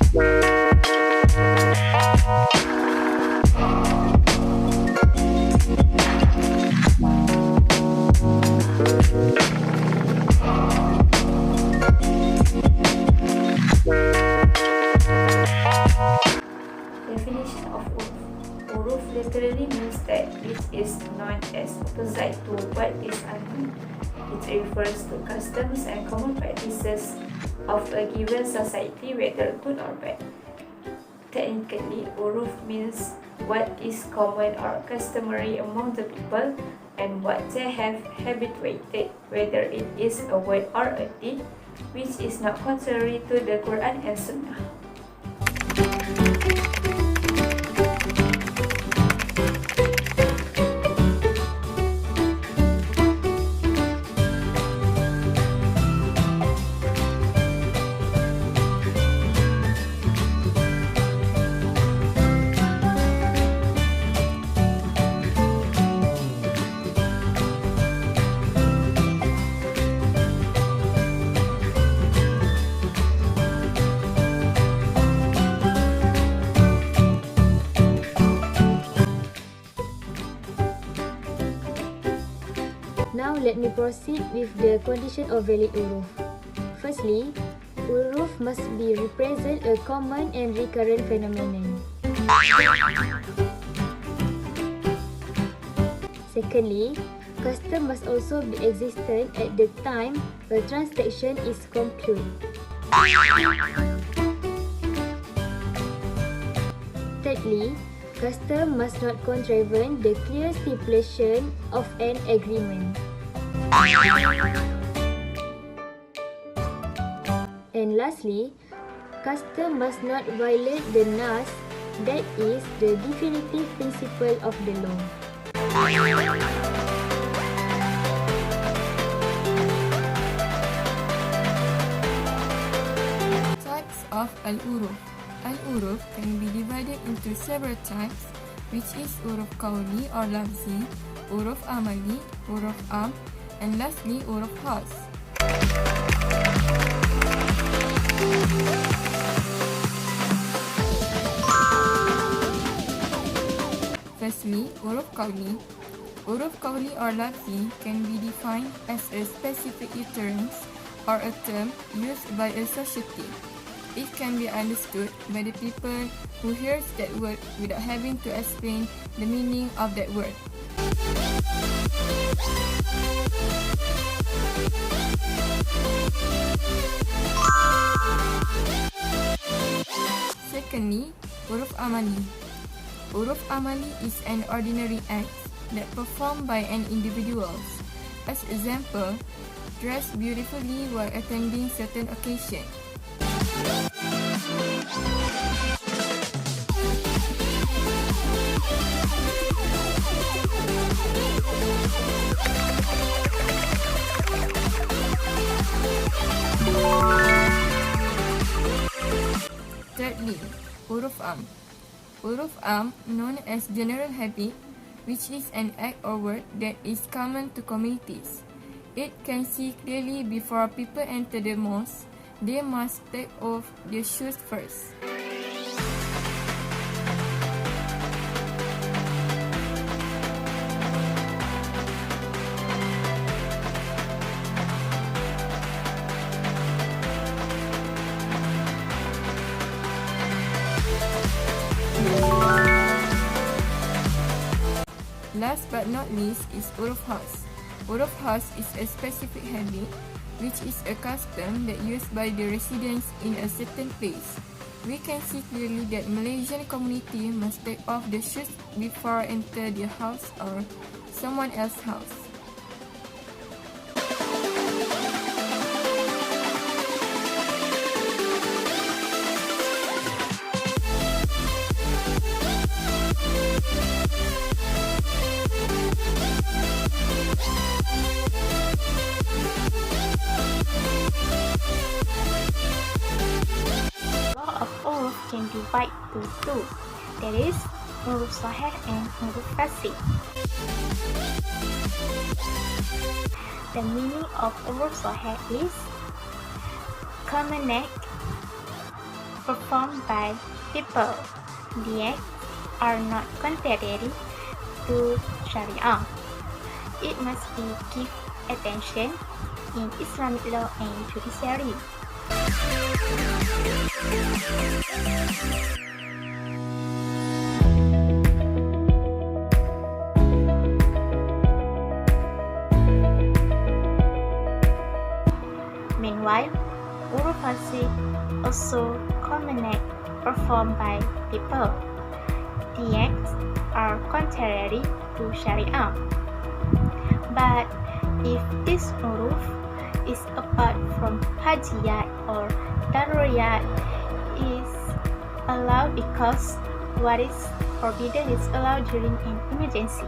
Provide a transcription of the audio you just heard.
Definition of uruf. Uruf literally means that which is known as opposite to what is unknown. It refers to customs and common practices of a given society, whether good or bad. Technically, uruf means what is common or customary among the people and what they have habituated, whether it is a word or a deed, which is not contrary to the Quran and Sunnah. Now let me proceed with the condition of valid uruf. Firstly, uruf must be represent a common and recurrent phenomenon. Secondly, custom must also be existent at the time a transaction is concluded. Thirdly, custom must not contravene the clear stipulation of an agreement. And lastly, custom must not violate the nas, that is, the definitive principle of the law. Types of al-uruf. Al-uruf can be divided into several types, which is uruf qawli or lafzi, uruf amali, uruf am, and lastly uruf khas. Firstly, uruf qawli. Uruf qawli or lafzi can be defined as a specific utterance or a term used by a society. It can be understood by the people who hears that word without having to explain the meaning of that word. Secondly, uruf amali. Uruf amali is an ordinary act that performed by an individual. As example, dress beautifully while attending certain occasion. Thirdly, uruf am. Uruf am, known as general habit, which is an act or word that is common to communities. It can see clearly before people enter the mosque, they must take off their shoes first. Last but not least is uruf khas. Uruf khas is a specific habit, which is a custom that used by the residents in a certain place. We can see clearly that Malaysian community must take off the shoes before enter their house or someone else's house. Can divide to two, that is, uruf sahih and uruf fasid. The meaning of uruf sahih is common act performed by people. The acts are not contrary to Sharia. It must be give attention in Islamic law and judiciary. Meanwhile, uruf fasik also common act performed by people. The acts are contrary to Sharia. But if this uruf is apart from hajiyat or daruriyat, is allowed because what is forbidden is allowed during an emergency.